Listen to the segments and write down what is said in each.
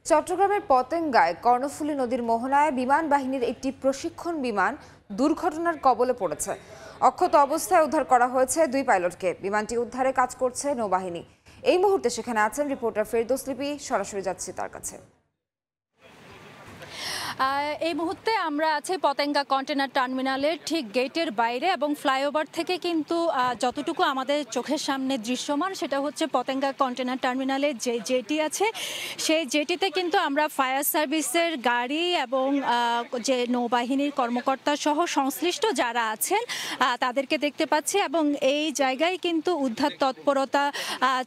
চট্টগ্রামের পতেঙ্গায় কর্ণফুলী নদীর মোহনায় বিমান বাহিনীর একটি প্রশিক্ষণ বিমান দুর্ঘটনার কবলে পড়েছে। অক্ষত অবস্থায় উদ্ধার করা হয়েছে 2 পাইলটকে। বিমানটি উদ্ধারে কাজ করছে নৌবাহিনী। এই মুহূর্তে সেখানে আছেন রিপোর্টার ফেরদৌস লিপি। সরাসরি যাচ্ছি তার কাছে। এই মুহূর্তে আমরা আছি পতেঙ্গা কন্টেনার টার্মিনালের ঠিক গেটের বাইরে এবং ফ্লাইওভার থেকে কিন্তু যতটুকু আমাদের চোখের সামনে দৃশ্যমান সেটা হচ্ছে পতেঙ্গা কন্টেনার টার্মিনালের যে জেটি আছে সেই জেটিতে কিন্তু আমরা ফায়ার সার্ভিসের গাড়ি এবং যে নৌবাহিনীর কর্মকর্তা সহ সংশ্লিষ্ট যারা আছেন তাদেরকে দেখতে পাচ্ছি এবং এই জায়গায় কিন্তু উদ্ধার তৎপরতা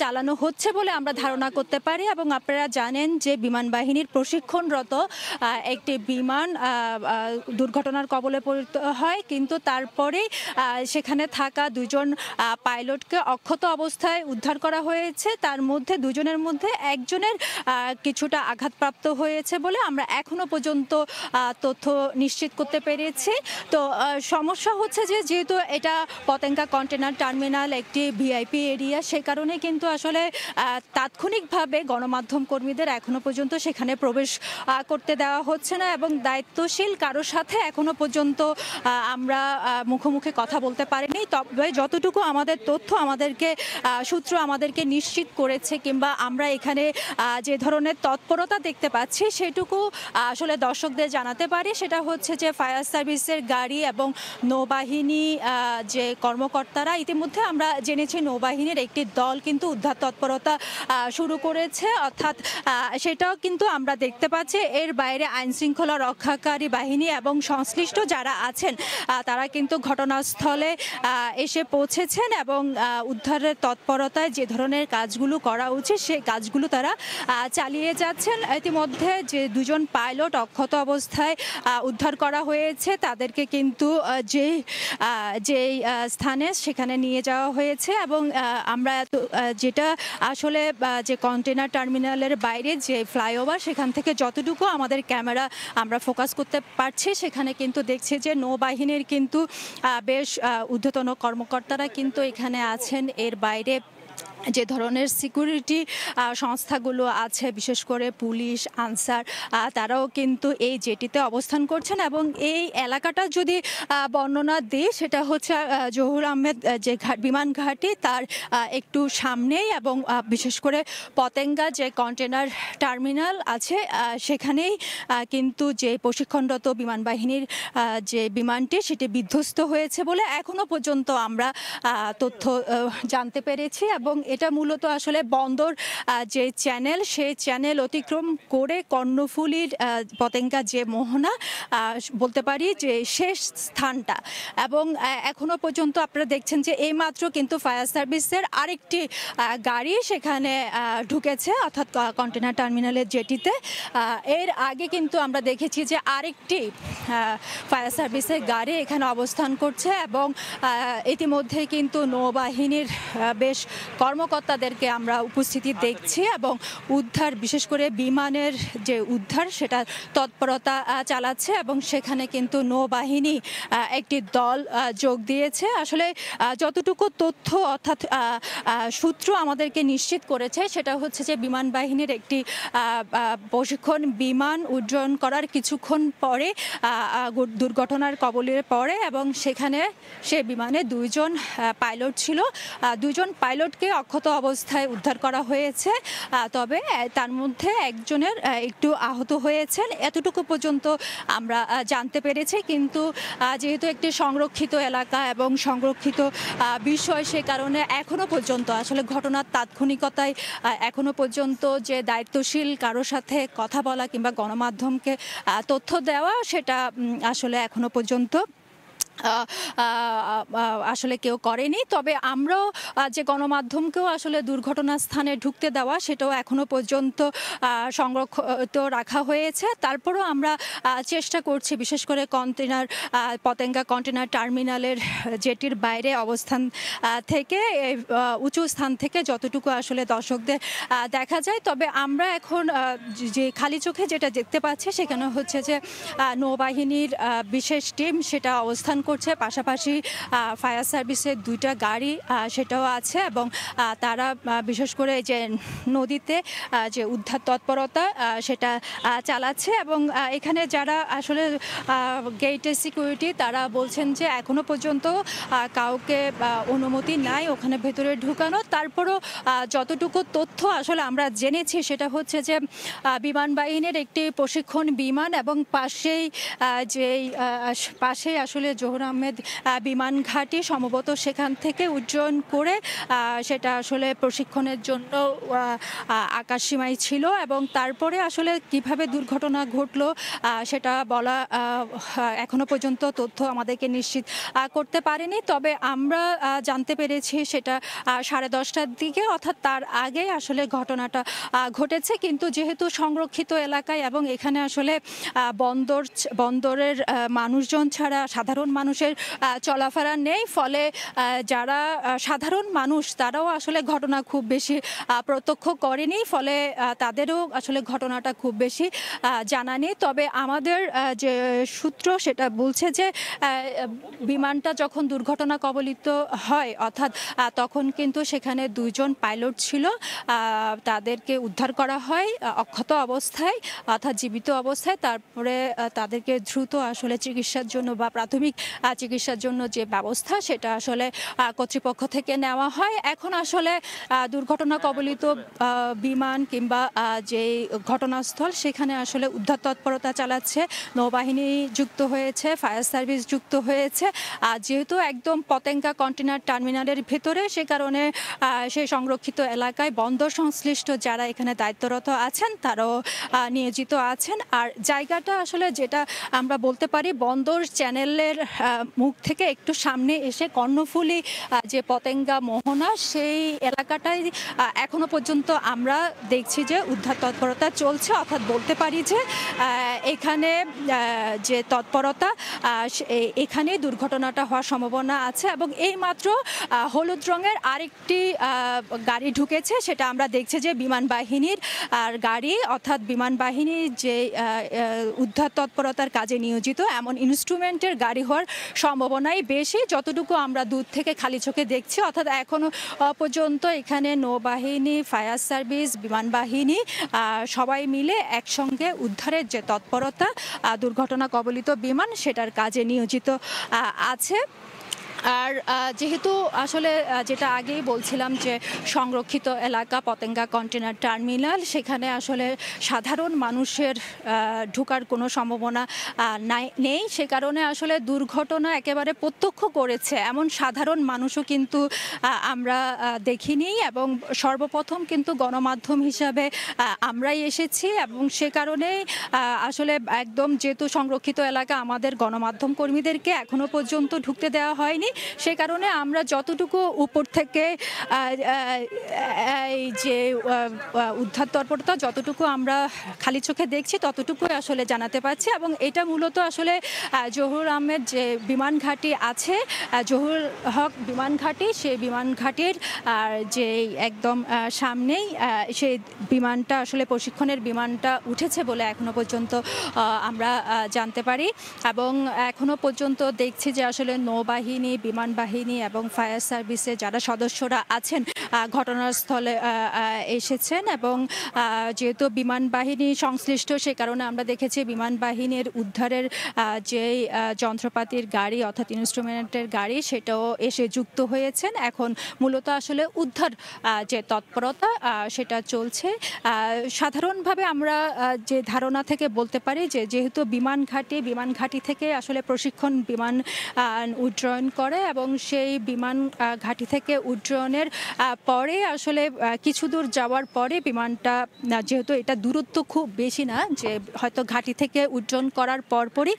চালানো হচ্ছে বলে আমরা ধারণা করতে পারি। এবং আপনারা জানেন যে বিমান বাহিনীর প্রশিক্ষণরত একটি বিমান দুর্ঘটনার কবলে পরিণত হয়, কিন্তু তারপরে সেখানে থাকা 2 জন পাইলটকে অক্ষত অবস্থায় উদ্ধার করা হয়েছে। তার মধ্যে 2 জনের মধ্যে একজনের কিছুটা আঘাতপ্রাপ্ত হয়েছে বলে আমরা এখনো পর্যন্ত তথ্য নিশ্চিত করতে পেরেছি। তো সমস্যা হচ্ছে যে যেহেতু এটা পতেঙ্গা কন্টেনার টার্মিনাল একটি ভিআইপি এরিয়া, সে কারণে কিন্তু আসলে তাৎক্ষণিকভাবে গণমাধ্যম কর্মীদের এখনো পর্যন্ত সেখানে প্রবেশ করতে দেওয়া হচ্ছে না এবং দায়িত্বশীল কারোর সাথে এখনো পর্যন্ত আমরা মুখোমুখি কথা বলতে পারিনি। তবে যতটুকু আমাদের তথ্য সূত্র আমাদেরকে নিশ্চিত করেছে কিংবা আমরা এখানে যে ধরনের তৎপরতা দেখতে পাচ্ছি সেটুকু আসলে দর্শকদের জানাতে পারি। সেটা হচ্ছে যে ফায়ার সার্ভিসের গাড়ি এবং নৌবাহিনী যে কর্মকর্তারা ইতিমধ্যে আমরা জেনেছি নৌবাহিনীর একটি দল কিন্তু উদ্ধার তৎপরতা শুরু করেছে, অর্থাৎ সেটাও কিন্তু আমরা দেখতে পাচ্ছি। এর বাইরে আইনশৃঙ্খলা রক্ষাকারী বাহিনী এবং সংশ্লিষ্ট যারা আছেন তারা কিন্তু ঘটনাস্থলে এসে পৌঁছেছেন এবং উদ্ধারের তৎপরতায় যে ধরনের কাজগুলো করা উচিত সেই কাজগুলো তারা চালিয়ে যাচ্ছেন। ইতিমধ্যে যে 2 জন পাইলট অক্ষত অবস্থায় উদ্ধার করা হয়েছে তাদেরকে কিন্তু যেই স্থানে সেখানে নিয়ে যাওয়া হয়েছে এবং আমরা যেটা আসলে যে কন্টেনার টার্মিনালের বাইরে যে ফ্লাইওভার সেখান থেকে যতটুকু আমাদের ক্যামেরা আমরা ফোকাস করতে পারছি সেখানে কিন্তু দেখছি যে নৌবাহিনীর কিন্তু বেশ ঊর্ধ্বতন কর্মকর্তারা কিন্তু এখানে আছেন। এর বাইরে যে ধরনের সিকিউরিটি সংস্থাগুলো আছে বিশেষ করে পুলিশ, আনসার, তারাও কিন্তু এই জেটিতে অবস্থান করছেন এবং এই এলাকাটা যদি বর্ণনা দিই সেটা হচ্ছে জহুর আহমেদ যে বিমান ঘাঁটি তার একটু সামনেই এবং বিশেষ করে পতেঙ্গা যে কন্টেনার টার্মিনাল আছে সেখানেই কিন্তু যে প্রশিক্ষণরত বিমান বাহিনীর যে বিমানটি সেটি বিধ্বস্ত হয়েছে বলে এখনো পর্যন্ত আমরা তথ্য জানতে পেরেছি। এবং এটা মূলত আসলে বন্দর যে চ্যানেল সেই চ্যানেল অতিক্রম করে কর্ণফুলীর পতেঙ্গা যে মোহনা বলতে পারি যে শেষ স্থানটা। এবং এখনো পর্যন্ত আপনারা দেখছেন যে এইমাত্র কিন্তু ফায়ার সার্ভিসের আরেকটি গাড়ি সেখানে ঢুকেছে, অর্থাৎ কন্টেনার টার্মিনালের জেটিতে। এর আগে কিন্তু আমরা দেখেছি যে আরেকটি ফায়ার সার্ভিসের গাড়ি এখানে অবস্থান করছে এবং ইতিমধ্যে কিন্তু নৌবাহিনীর বেশ কর্মকর্তাদেরকে আমরা উপস্থিতি দেখছি এবং উদ্ধার বিশেষ করে বিমানের যে উদ্ধার সেটা তৎপরতা চালাচ্ছে এবং সেখানে কিন্তু নৌবাহিনী একটি দল যোগ দিয়েছে। আসলে যতটুকু তথ্য অর্থাৎ সূত্র আমাদেরকে নিশ্চিত করেছে সেটা হচ্ছে যে বিমান বাহিনীর একটি প্রশিক্ষণ বিমান উড্ডয়ন করার কিছুক্ষণ পরে দুর্ঘটনার কবলে পড়ে এবং সেখানে সে বিমানে 2 জন পাইলট ছিল। 2 জন পাইলটকে অক্ষত অবস্থায় উদ্ধার করা হয়েছে, তবে তার মধ্যে একজনের একটু আহত হয়েছেন এতটুকু পর্যন্ত আমরা জানতে পেরেছি। কিন্তু যেহেতু একটি সংরক্ষিত এলাকা এবং সংরক্ষিত বিষয় সে কারণে এখনো পর্যন্ত আসলে ঘটনার তাৎক্ষণিকতায় এখনো পর্যন্ত যে দায়িত্বশীল কারোর সাথে কথা বলা কিংবা গণমাধ্যমকে তথ্য দেওয়া সেটা আসলে এখনো পর্যন্ত আসলে কেউ করেনি। তবে আমরাও যে গণমাধ্যমকেও আসলে দুর্ঘটনার স্থানে ঢুকতে দেওয়া সেটাও এখনো পর্যন্ত সংরক্ষিত রাখা হয়েছে। তারপরেও আমরা চেষ্টা করছি বিশেষ করে পতেঙ্গা কন্টেনার টার্মিনালের জেটির বাইরে অবস্থান থেকে উঁচু স্থান থেকে যতটুকু আসলে দর্শকদের দেখা যায়। তবে আমরা এখন যে খালি চোখে যেটা দেখতে পাচ্ছি সেখানে হচ্ছে যে নৌবাহিনীর বিশেষ টিম সেটা অবস্থান করছে, পাশাপাশি ফায়ার সার্ভিসের 2টা গাড়ি সেটাও আছে এবং তারা বিশেষ করে যে নদীতে যে উদ্ধার তৎপরতা সেটা চালাচ্ছে এবং এখানে যারা আসলে গেটের সিকিউরিটি তারা বলছেন যে এখনো পর্যন্ত কাউকে অনুমতি নাই ওখানে ভেতরে ঢুকানো। তারপরও যতটুকু তথ্য আসলে আমরা জেনেছি সেটা হচ্ছে যে বিমান বাহিনীর একটি প্রশিক্ষণ বিমান এবং পাশেই আসলে জহুর আহমেদ বিমান ঘাঁটি সম্ভবত সেখান থেকে উড্ডয়ন করে সেটা আসলে প্রশিক্ষণের জন্য আকাশসীমায় ছিল এবং তারপরে আসলে কিভাবে দুর্ঘটনা ঘটলো সেটা বলা এখনো পর্যন্ত তথ্য আমাদেরকে নিশ্চিত করতে পারেনি। তবে আমরা জানতে পেরেছি সেটা 10:30টার দিকে, অর্থাৎ তার আগে আসলে ঘটনাটা ঘটেছে। কিন্তু যেহেতু সংরক্ষিত এলাকায় এবং এখানে আসলে বন্দরের মানুষজন ছাড়া সাধারণ মানুষের চলাফেরা নেই, ফলে যারা সাধারণ মানুষ তারাও আসলে ঘটনা খুব বেশি প্রত্যক্ষ করেনি, ফলে তাদেরও আসলে ঘটনাটা খুব বেশি জানা নেই। তবে আমাদের যে সূত্র সেটা বলছে যে বিমানটা যখন দুর্ঘটনা কবলিত হয় অর্থাৎ তখন কিন্তু সেখানে 2জন পাইলট ছিল, তাদেরকে উদ্ধার করা হয় অক্ষত অবস্থায় অর্থাৎ জীবিত অবস্থায়। তারপরে তাদেরকে দ্রুত আসলে চিকিৎসার জন্য বা প্রাথমিক চিকিৎসার জন্য যে ব্যবস্থা সেটা আসলে কর্তৃপক্ষ থেকে নেওয়া হয়। এখন আসলে দুর্ঘটনা কবলিত বিমান কিংবা যে ঘটনাস্থল সেখানে আসলে উদ্ধার তৎপরতা চালাচ্ছে, নৌবাহিনী যুক্ত হয়েছে, ফায়ার সার্ভিস যুক্ত হয়েছে। যেহেতু একদম পতেঙ্গা কন্টেনার টার্মিনালের ভেতরে, সে কারণে সেই সংরক্ষিত এলাকায় বন্দর সংশ্লিষ্ট যারা এখানে দায়িত্বরত আছেন তারাও নিয়োজিত আছেন। আর জায়গাটা আসলে যেটা আমরা বলতে পারি বন্দর চ্যানেলের মুখ থেকে একটু সামনে এসে কর্ণফুলী যে পতেঙ্গা মোহনা সেই এলাকাটাই এখনো পর্যন্ত আমরা দেখছি যে উদ্ধার তৎপরতা চলছে, অর্থাৎ বলতে পারি যে এখানে যে তৎপরতা এখানে দুর্ঘটনাটা হওয়ার সম্ভাবনা আছে। এবং এইমাত্র হলুদ রঙের আরেকটি গাড়ি ঢুকেছে, সেটা আমরা দেখছি যে বিমান বাহিনীর গাড়ি, অর্থাৎ বিমান বাহিনীর যে উদ্ধার তৎপরতার কাজে নিয়োজিত এমন ইনস্ট্রুমেন্টের গাড়ি হওয়ার সম্ভাবনাই বেশি, যতটুকু আমরা দূর থেকে খালি চোখে দেখছি। অর্থাৎ এখনো পর্যন্ত এখানে নৌবাহিনী, ফায়ার সার্ভিস, বিমান বাহিনী সবাই মিলে একসঙ্গে উদ্ধারের যে তৎপরতা দুর্ঘটনা কবলিত বিমান সেটার কাজে নিয়োজিত আছে। আর যেহেতু আসলে যেটা আগেই বলছিলাম যে সংরক্ষিত এলাকা পতেঙ্গা কন্টেনার টার্মিনাল, সেখানে আসলে সাধারণ মানুষের ঢোকার কোনো সম্ভাবনা নেই, সে কারণে আসলে দুর্ঘটনা একেবারে প্রত্যক্ষ করেছে এমন সাধারণ মানুষও কিন্তু আমরা দেখিনি এবং সর্বপ্রথম কিন্তু গণমাধ্যম হিসাবে আমরাই এসেছি এবং সে কারণেই আসলে একদম যেহেতু সংরক্ষিত এলাকা আমাদের গণমাধ্যম কর্মীদেরকে এখনো পর্যন্ত ঢুকতে দেওয়া হয়নি, সে কারণে আমরা যতটুকু উপর থেকে এই যে উদ্ধার তৎপরতা যতটুকু আমরা খালি চোখে দেখছি ততটুকুই আসলে জানাতে পারছি। এবং এটা মূলত আসলে জহুর আহমেদ যে বিমান ঘাঁটি আছে, জহুর হক বিমান ঘাঁটি, সেই বিমান ঘাঁটির যে একদম সামনেই সেই বিমানটা আসলে প্রশিক্ষণের বিমানটা উঠেছে বলে এখনো পর্যন্ত আমরা জানতে পারি। এবং এখনো পর্যন্ত দেখছি যে আসলে নৌবাহিনী, বিমান বাহিনী এবং ফায়ার সার্ভিসে যারা সদস্যরা আছেন ঘটনাস্থলে এসেছেন এবং যেহেতু বিমান বাহিনী সংশ্লিষ্ট সে কারণে আমরা দেখেছি বিমান বাহিনীর উদ্ধারের যে যন্ত্রপাতির গাড়ি অর্থাৎ ইনস্ট্রুমেন্টের গাড়ি সেটাও এসে যুক্ত হয়েছেন। এখন মূলত আসলে উদ্ধার যে তৎপরতা সেটা চলছে। সাধারণভাবে আমরা যে ধারণা থেকে বলতে পারি যে যেহেতু বিমান ঘাঁটি থেকে আসলে প্রশিক্ষণ বিমান উড্ডয়ন করে এবং সেই বিমান ঘাঁটি থেকে উড্ডয়নের পরে আসলে কিছু দূর যাওয়ার পরে বিমানটা, যেহেতু এটা দূরত্ব খুব বেশি না যে হয়তো ঘাঁটি থেকে উড্ডয়ন করার পরপরই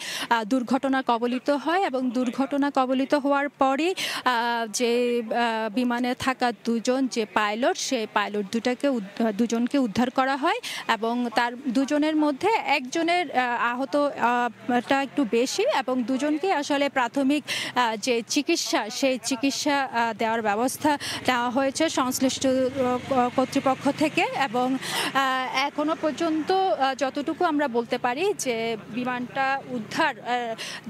দুর্ঘটনা কবলিত হয় এবং দুর্ঘটনা কবলিত হওয়ার পরই যে বিমানে থাকা দুজন যে পাইলট, সেই পাইলট দুজনকে উদ্ধার করা হয় এবং তার দুজনের মধ্যে একজনের আহতটা একটু বেশি এবং দুজনকে আসলে প্রাথমিক যে চিকিৎসা সেই চিকিৎসা দেওয়ার ব্যবস্থা নেওয়া হয়েছে সংশ্লিষ্ট কর্তৃপক্ষ থেকে। এবং এখনো পর্যন্ত যতটুকু আমরা বলতে পারি যে বিমানটা উদ্ধার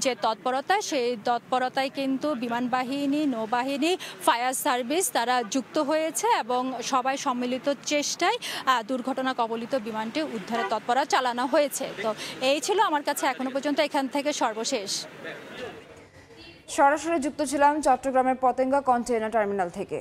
যে তৎপরতা, সেই তৎপরতায় কিন্তু বিমান বাহিনী, নৌবাহিনী, ফায়ার সার্ভিস তারা যুক্ত হয়েছে এবং সবাই সম্মিলিত চেষ্টায় দুর্ঘটনা কবলিত বিমানটি উদ্ধারের তৎপরতা চালানো হয়েছে। তো এই ছিল আমার কাছে এখনো পর্যন্ত এখান থেকে সর্বশেষ। সরাসরি যুক্ত ছিলাম চট্টগ্রামের পতেঙ্গা কন্টেইনার টার্মিনাল থেকে।